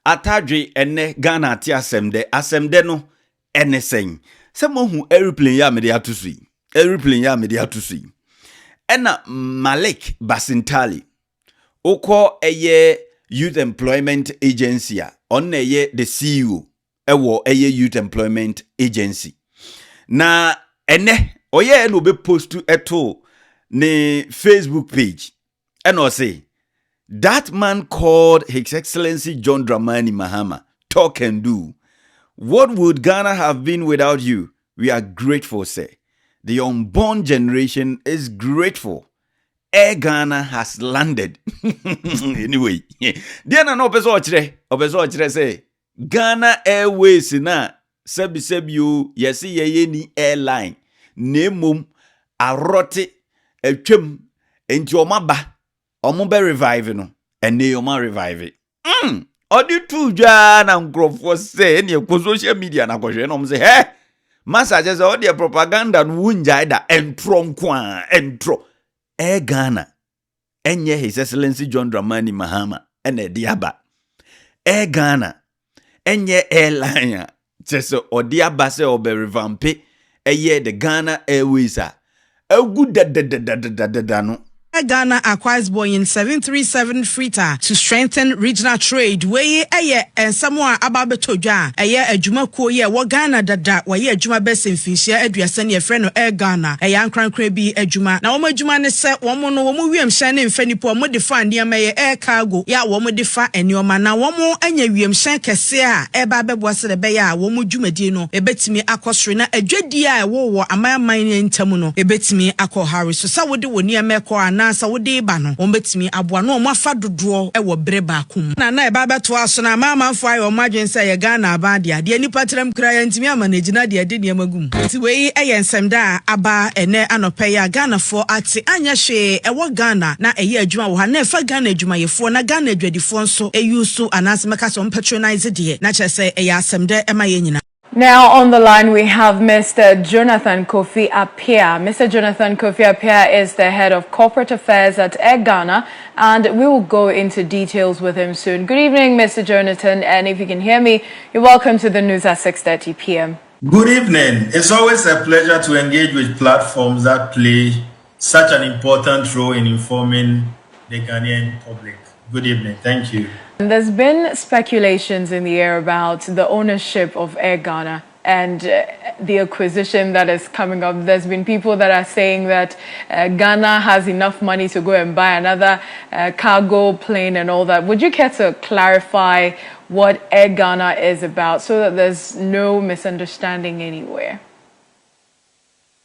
atadwe ene Ghana ti asemde no ene sen se mohu aeroplane ya mede atusui ena Malik Basintale oko eye Youth Employment Agency on eye the CEO ewo eye Youth Employment Agency na ene oye no be post eto ne Facebook page and I say that man called His Excellency John Dramani Mahama talk and do. What would Ghana have been without you? We are grateful, say. The unborn generation is grateful. Air Ghana has landed. Anyway, dear no opeso say Ghana Airways na sebi you yesi ye ni airline nemum arote etwem enti omaba omo be revive no ene yoma revive odi tuja na nkrofo say ne ko social media na kohwe no say he message say odi propaganda no wunja da entro e Ghana enye His Excellency John Dramani Mahama ene diaba e Ghana enye airline so odi aba say obe revampe eye the Ghana Airways a good no Ghana acquires Boeing 737 freighter to strengthen regional trade. Weye eye ensamwa ababetodwa eye adwuma ko ye wo Ghana dada waye adwuma besin finhia aduasa ne efre no Air Ghana eye ankrankran bi adwuma na wo adwuma ne se wo mo no wo wiem hye ne mfanipo mo de fa ndie ma ye air cargo ya wo mo de fa enioma na wo mo anya wiem hye kese a eba bebo se de be ya wo mo dwumadi no ebetimi akosre na adwadi a wo amaman ne ntam no ebetimi akohare so sa wo de woni ameko ana sa wode ba no ombetimi aboa no omafa dodo e wo bere ba kum na eba beto aso na mamanfo ayo madwen se ye Ghana aba de nipa trem kra ya ntimi ama na gina de ne magum ti wei eye nsem aba ene anope ya Ghana fo ati anya hwe e wo Ghana na eye adwuma wo ha na efa Ghana adwuma yefo na Ghana adwadifo nso eyusu anase meka so patronize de na chese eye asem de ema ye nyina. Now on the line we have Mr. Jonathan Kofi Appiah. Mr. Jonathan Kofi Appiah is the head of corporate affairs at Air Ghana, and we will go into details with him soon. Good evening, Mr. Jonathan, and if you can hear me, you're welcome to the news at 6:30 p.m. Good evening. It's always a pleasure to engage with platforms that play such an important role in informing the Ghanaian public. Good evening. Thank you. There's been speculations in the air about the ownership of Air Ghana and the acquisition that is coming up. There's been people that are saying that Ghana has enough money to go and buy another cargo plane and all that. Would you care to clarify what Air Ghana is about so that there's no misunderstanding anywhere?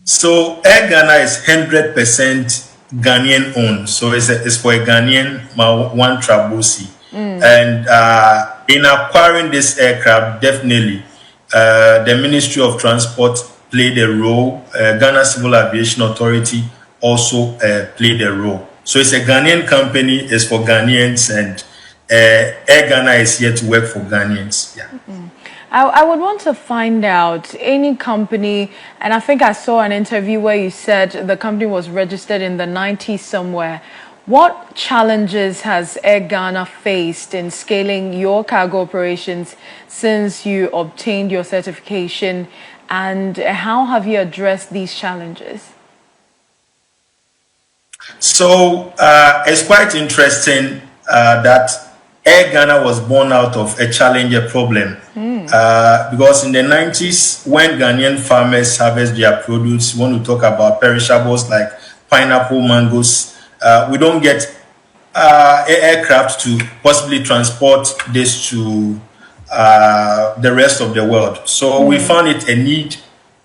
So Air Ghana is 100% Ghanaian owned. So it's for a Ghanaian, one Trabosi. And in acquiring this aircraft, definitely the Ministry of Transport played a role. Ghana Civil Aviation Authority also played a role. So it's a Ghanaian company, it's for Ghanaians, and Air Ghana is here to work for Ghanaians. Yeah. I would want to find out any company, and I think I saw an interview where you said the company was registered in the 90s somewhere. What challenges has Air Ghana faced in scaling your cargo operations since you obtained your certification, and how have you addressed these challenges? So it's quite interesting that Air Ghana was born out of a challenger problem because in the 90s, when Ghanaian farmers harvest their produce, when we talk about perishables like pineapple, mangoes, we don't get aircraft to possibly transport this to the rest of the world. So we found it a need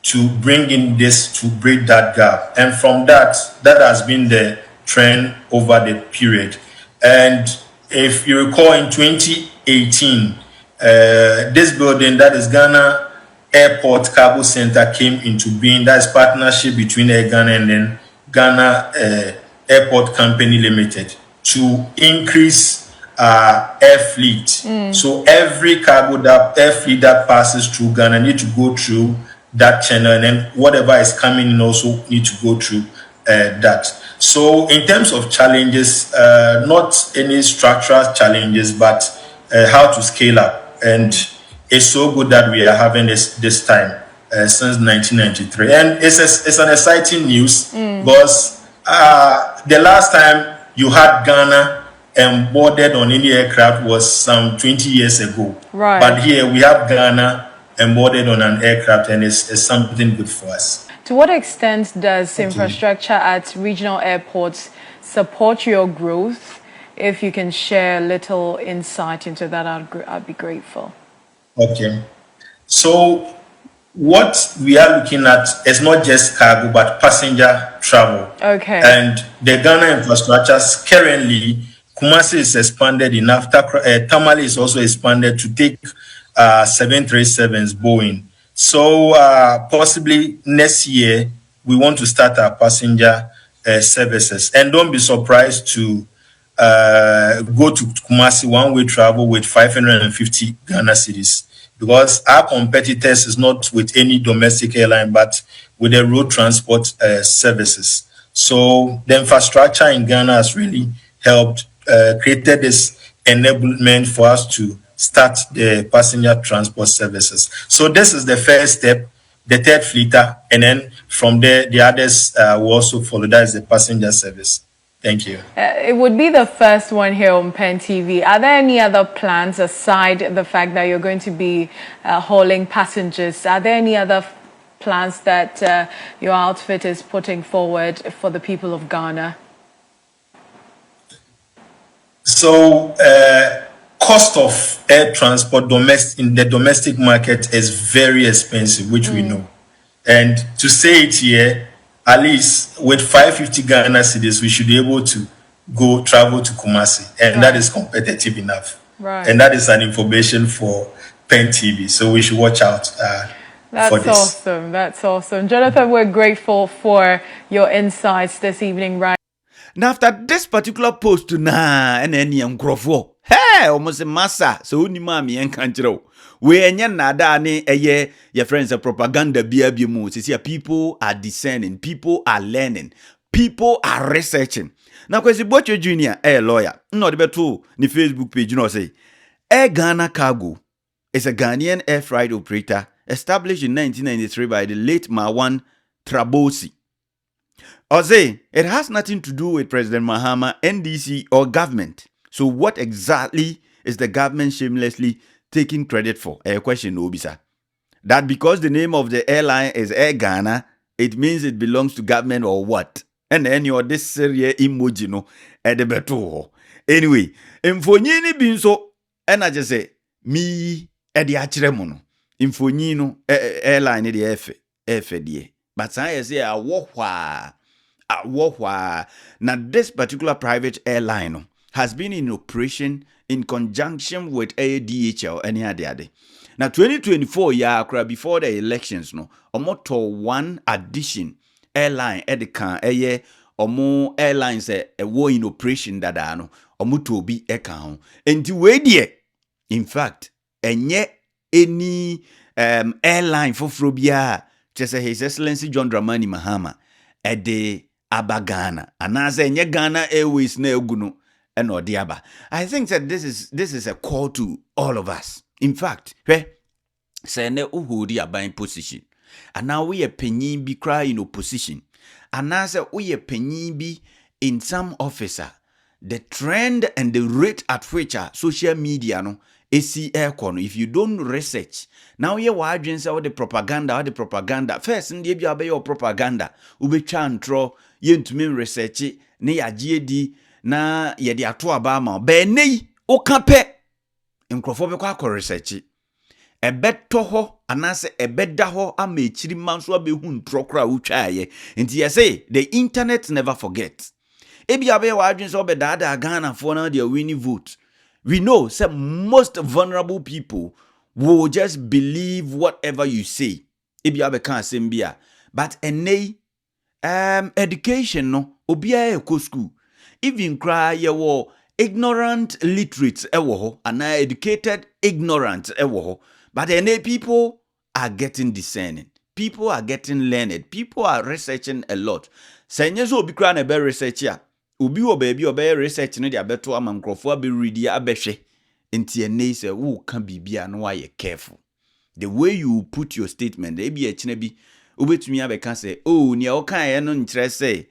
to bring in this to bridge that gap. And from that has been the trend over the period. And if you recall, in 2018, this building, that is Ghana Airport Cargo Center, came into being. That is partnership between Air Ghana and then Ghana Airport Company Limited to increase air fleet. So every cargo that air fleet that passes through Ghana need to go through that channel, and then whatever is coming in also need to go through that. So in terms of challenges, not any structural challenges, but how to scale up. And it's so good that we are having this time since 1993. And it's an exciting news because the last time you had Ghana embodied on any aircraft was some 20 years ago. Right. But here we have Ghana embodied on an aircraft, and it's something good for us. To what extent does infrastructure at regional airports support your growth? If you can share a little insight into that, I'd be grateful. Okay. So what we are looking at is not just cargo, but passenger travel. Okay. And the Ghana infrastructure currently, Kumasi is expanded enough. Tamale is also expanded to take 737s Boeing. So possibly next year, we want to start our passenger services. And don't be surprised to go to Kumasi one-way travel with 550 Ghana cedis, because our competitors is not with any domestic airline, but with the road transport services. So the infrastructure in Ghana has really helped, created this enablement for us to start the passenger transport services. So this is the first step, the third fleeter, and then from there, the others will also follow. That is the passenger service. Thank you. It would be the first one here on Pen TV. Are there any other plans aside the fact that you're going to be hauling passengers? Are there any other plans that your outfit is putting forward for the people of Ghana? So, cost of air transport in the domestic market is very expensive, which we know. And to say it here, at least with 550 Ghana cedis, we should be able to travel to Kumasi, and that is competitive enough. Right. And that is an information for Pen TV, so we should watch out for this. That's awesome. That's awesome. Jonathan, we're grateful for your insights this evening, right? Now after this particular post and any ungrofo, hey, almost a massa, so ni mami en kanjiro. We enye nada ne eye your friends propaganda biabi mu. See, people are discerning, people are learning, people are researching. Now kwesi Bocho Junior, lawyer, no the betu ni Facebook page, you know say, Air Ghana Cargo is a Ghanaian air freight operator established in 1993 by the late Marwan Trabosi. Or say, it has nothing to do with President Mahama, NDC, or government. So what exactly is the government shamelessly taking credit for? A question, Obisa. That because the name of the airline is Air Ghana, it means it belongs to government or what? And then you're this serious emoji, no, at the beto. Anyway, infonyini binso, and I just say, me, at the achremono. Infonino, airline, the FIRED. But I say, I walk now this particular private airline has been in operation in conjunction with ADHL and other. Now 2024 before the elections omoto one addition airline edikan omo airlines war in operation dada no omoto bi eka ho enti we die in fact enye any airline for bia just His Excellency John Dramani Mahama ede Abagana anaze nye Ghana Airways na eguno eno diaba. I think that this is a call to all of us. In fact, say ne uhudi aban position. And now we a penny be cry in opposition. And now say we a penny be in some officer. The trend and the rate at which social media no AC aircon. If you don't research, now you are agents all the propaganda. First, in the your propaganda, ube chantro, yen to me research it, ne ya GD, na ye di ato abama, be ne o kape, nkrofobe kwa research it. Ebeto ho, anase ebeda ho, ame chiri manso abe hun trokra uchaye. And you say, the internet never forgets. Ebi abe wa agents all be dada Ghana for now their winning vote. We know that most vulnerable people will just believe whatever you say. But education no obiya e school. Even cry ye ignorant literates and educated ignorant But people are getting discerning. People are getting learned. People are researching a lot. Senyezo obi kra na be research ya. Ubi o baby obe research no dia beto ama nkrofo abe read ya abehwe Nti ene say wo ka bibia no wa ye careful. The way you put your statement, e bi echine bi obetumi abeka say, oh, nia o kan ye no nkyere say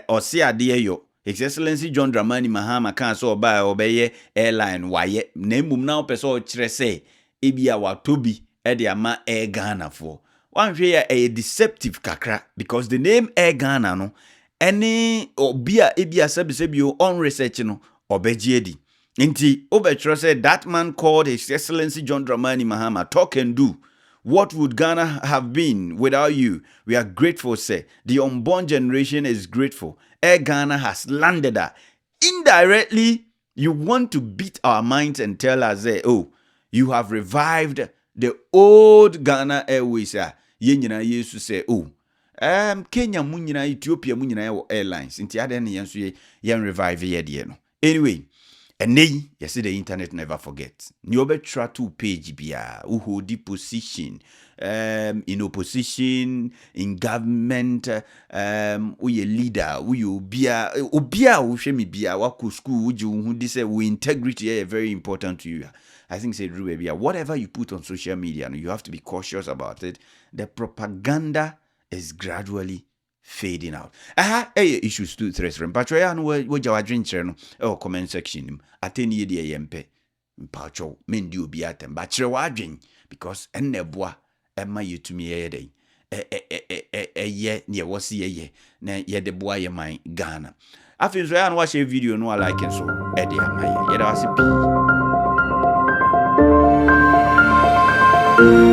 ose ade yo. His Excellency John Dramani Mahama kan so oba obeye airline waye. Na mmom na opese o kyere say e bia watobi e de ama Air Ghana for. One hwe a deceptive kakra because the name Air Ghana no any obia e bia sebisebio on research no obegiedi. Inti Obetro said that man called His Excellency John Dramani Mahama talk and do. What would Ghana have been without you? We are grateful, sir. The unborn generation is grateful. Air Ghana has landed her. Indirectly, you want to beat our minds and tell us, oh, you have revived the old Ghana Airways. Yenyina yesu say, oh, Kenya munyina, Ethiopia munyina airlines. Inti aden yensu yen revive ye no. Anyway, and you see the internet never forgets. Nyobe try to page bia who the position in opposition, in government, we a leader, we obia who shemi bia waku school who this integrity very important to you. I think say whatever you put on social media, you have to be cautious about it. The propaganda is gradually fading out. Issues to threats from Patria and what your drink channel or comment section. Attend ye de yempe. Pacho, men do be at them, but your drink because en nebois emma you to me a day. Ye near was ye, na ye de boy ye my Ghana. After Israel watch a video no I like it so Eddie my yet I see.